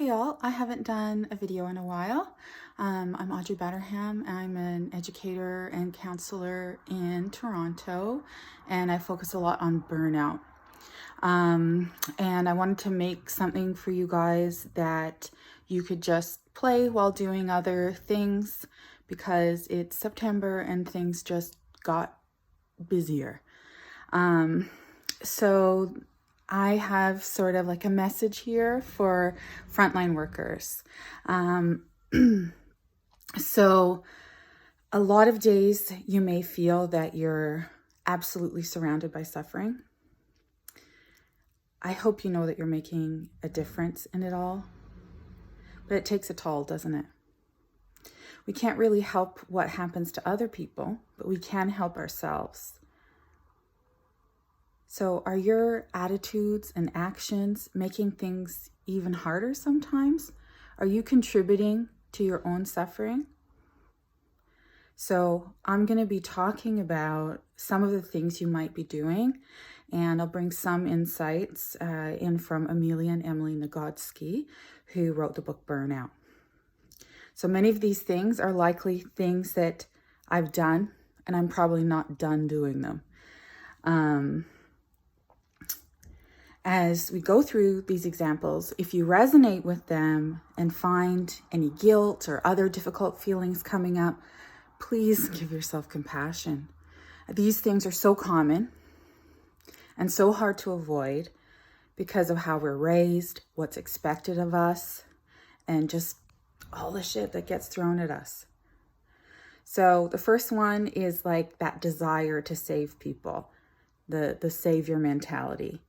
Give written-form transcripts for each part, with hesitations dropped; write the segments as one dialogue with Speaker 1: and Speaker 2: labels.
Speaker 1: Hey y'all, I haven't done a video in a while. I'm Audrey. I'm an educator and counselor in Toronto, and I focus a lot on burnout. And I wanted to make something for you guys that you could just play while doing other things because it's September and things just got busier. So I have sort of like a message here for frontline workers. So a lot of days you may feel that you're absolutely surrounded by suffering. I hope you know that you're making a difference in it all, but it takes a toll, doesn't it? We can't really help what happens to other people, but we can help ourselves. So are your attitudes and actions making things even harder sometimes? Are you contributing to your own suffering? So I'm going to be talking about some of the things you might be doing, and I'll bring some insights in from Amelia and Emily Nagodsky, who wrote the book Burnout. So many of these things are likely things that I've done, and I'm probably not done doing them. As we go through these examples, if you resonate with them and find any guilt or other difficult feelings coming up, please give yourself compassion. These things are so common and so hard to avoid because of how we're raised, what's expected of us, and just all the shit that gets thrown at us. So the first one is like that desire to save people, the savior mentality.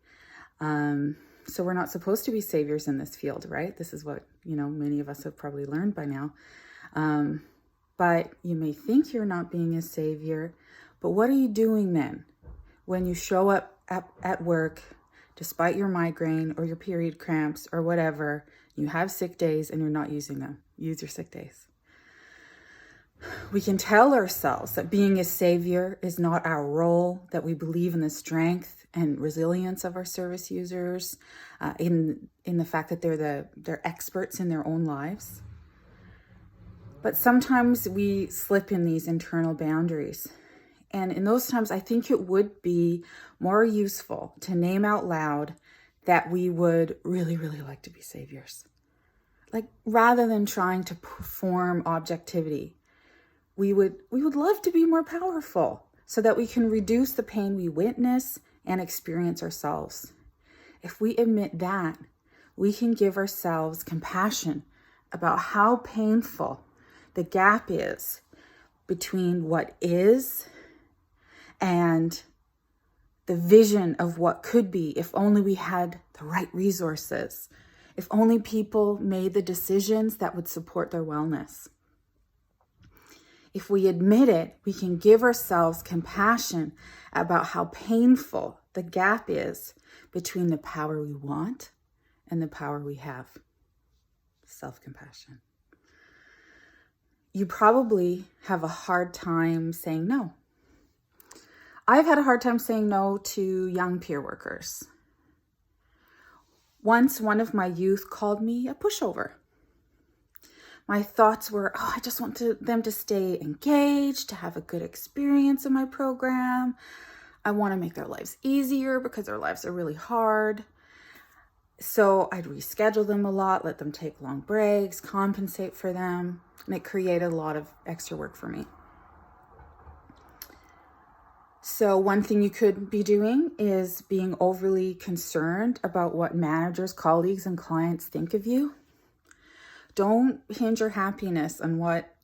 Speaker 1: So we're not supposed to be saviors in this field, right? This is what, many of us have probably learned by now. But you may think you're not being a savior, but what are you doing then when you show up at work, despite your migraine or your period cramps or whatever, you have sick days and you're not using them? Use your sick days. We can tell ourselves that being a savior is not our role, that we believe in the strength and resilience of our service users, in the fact that they're experts in their own lives. But sometimes we slip in these internal boundaries. And in those times, I think it would be more useful to name out loud that we would really, really like to be saviors. Like, rather than trying to perform objectivity, we would love to be more powerful so that we can reduce the pain we witness and experience ourselves. If we admit that, we can give ourselves compassion about how painful the gap is between what is and the vision of what could be if only we had the right resources, if only people made the decisions that would support their wellness. If we admit it, we can give ourselves compassion about how painful the gap is between the power we want and the power we have. Self-compassion. You probably have a hard time saying no. I've had a hard time saying no to young peer workers. Once, one of my youth called me a pushover. My thoughts were, I just want them to stay engaged, to have a good experience in my program. I want to make their lives easier because their lives are really hard. So I'd reschedule them a lot, let them take long breaks, compensate for them, and it created a lot of extra work for me. So one thing you could be doing is being overly concerned about what managers, colleagues, and clients think of you. Don't hinge your happiness on what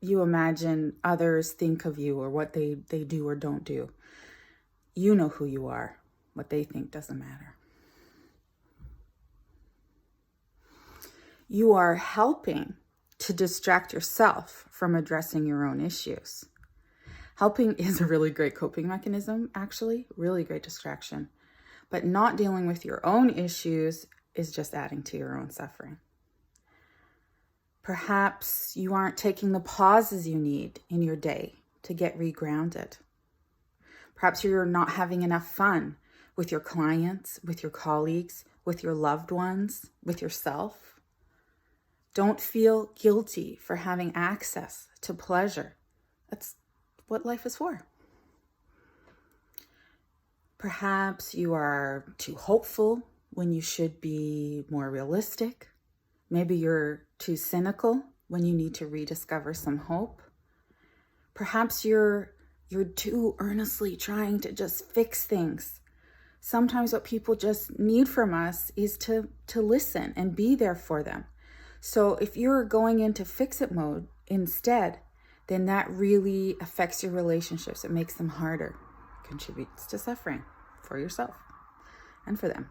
Speaker 1: you imagine others think of you or what they do or don't do. You know who you are. What they think doesn't matter. You are helping to distract yourself from addressing your own issues. Helping is a really great coping mechanism, actually, really great distraction. But not dealing with your own issues is just adding to your own suffering. Perhaps you aren't taking the pauses you need in your day to get regrounded. Perhaps you're not having enough fun with your clients, with your colleagues, with your loved ones, with yourself. Don't feel guilty for having access to pleasure. That's what life is for. Perhaps you are too hopeful when you should be more realistic. Maybe you're too cynical when you need to rediscover some hope. Perhaps you're too earnestly trying to just fix things. Sometimes what people just need from us is to listen and be there for them. So if you're going into fix-it mode instead, then that really affects your relationships. It makes them harder, contributes to suffering for yourself and for them.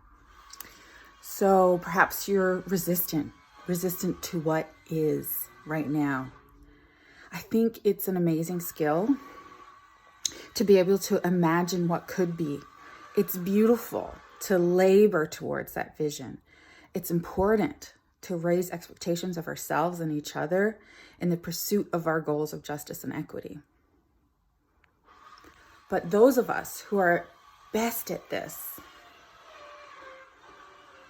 Speaker 1: So perhaps you're resistant to what is right now. I think it's an amazing skill to be able to imagine what could be. It's beautiful to labor towards that vision. It's important to raise expectations of ourselves and each other in the pursuit of our goals of justice and equity. But those of us who are best at this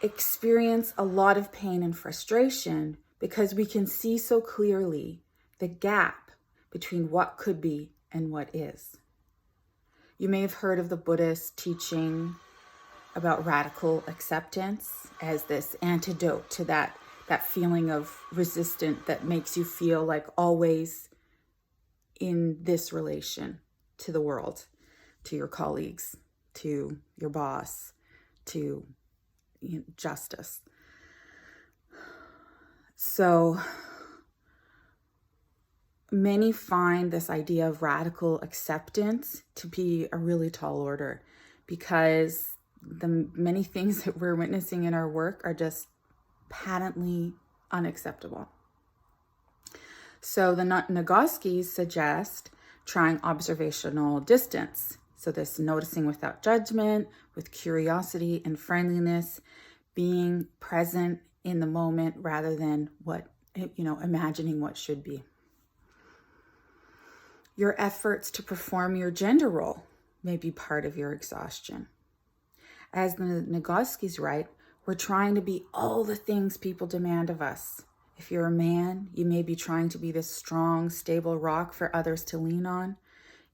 Speaker 1: experience a lot of pain and frustration because we can see so clearly the gap between what could be and what is. You may have heard of the Buddhist teaching about radical acceptance as this antidote to that feeling of resistance that makes you feel like always in this relation to the world, to your colleagues, to your boss, to justice. So many find this idea of radical acceptance to be a really tall order because the many things that we're witnessing in our work are just patently unacceptable. So the Nagoskis suggest trying observational distance. So this noticing without judgment, with curiosity and friendliness, being present in the moment rather than imagining what should be. Your efforts to perform your gender role may be part of your exhaustion. As the Nagoskis write, we're trying to be all the things people demand of us. If you're a man, you may be trying to be this strong, stable rock for others to lean on.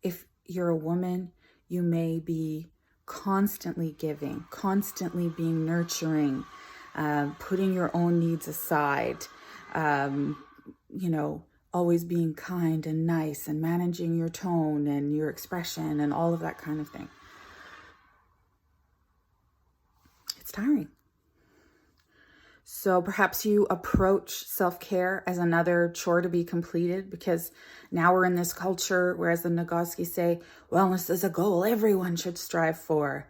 Speaker 1: If you're a woman, you may be constantly giving, constantly being nurturing, putting your own needs aside, always being kind and nice and managing your tone and your expression and all of that kind of thing. It's tiring. So perhaps you approach self-care as another chore to be completed because now we're in this culture, whereas the Nagoski say, wellness is a goal everyone should strive for.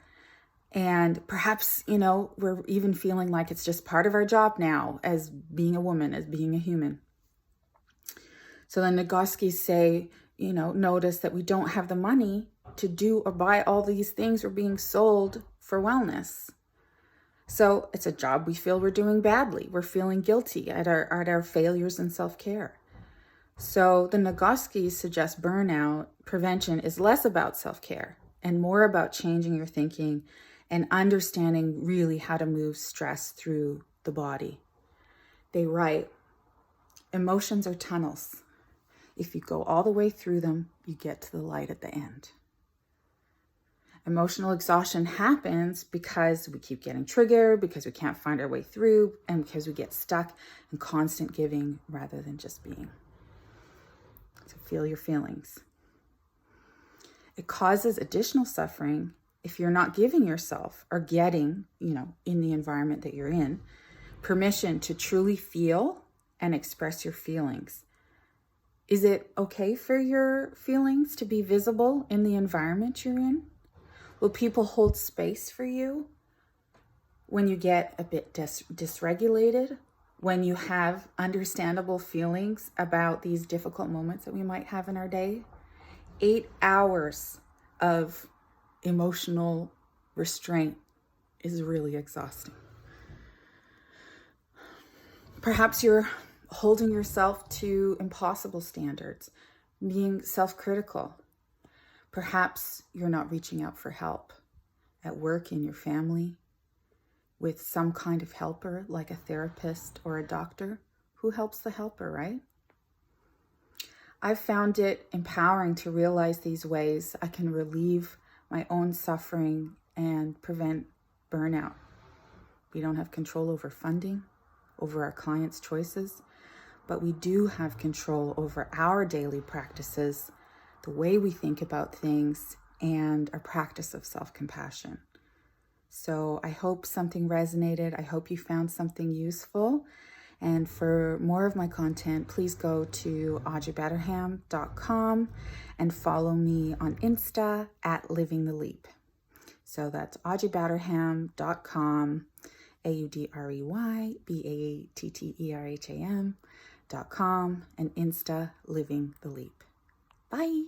Speaker 1: And perhaps, we're even feeling like it's just part of our job now as being a woman, as being a human. So the Nagoski say, notice that we don't have the money to do or buy all these things we're being sold for wellness. So it's a job we feel we're doing badly. We're feeling guilty at our failures in self-care. So the Nagoski suggest burnout prevention is less about self-care and more about changing your thinking and understanding really how to move stress through the body. They write, emotions are tunnels. If you go all the way through them, you get to the light at the end. Emotional exhaustion happens because we keep getting triggered, because we can't find our way through, and because we get stuck in constant giving rather than just being. So feel your feelings. It causes additional suffering if you're not giving yourself or getting, in the environment that you're in, permission to truly feel and express your feelings. Is it okay for your feelings to be visible in the environment you're in? Will people hold space for you when you get a bit dysregulated, when you have understandable feelings about these difficult moments that we might have in our day? 8 hours of emotional restraint is really exhausting. Perhaps you're holding yourself to impossible standards, being self-critical. Perhaps you're not reaching out for help at work, in your family, with some kind of helper like a therapist or a doctor, Who helps the helper, right? I've found it empowering to realize these ways I can relieve my own suffering and prevent burnout. We don't have control over funding, over our clients' choices, but we do have control over our daily practices, the way we think about things, and our practice of self-compassion. So I hope something resonated. I hope you found something useful. And for more of my content, please go to audreybatterham.com and follow me on Insta at Living the Leap. So that's audreybatterham.com, AudreyBatterham.com, and Insta Living the Leap. Bye.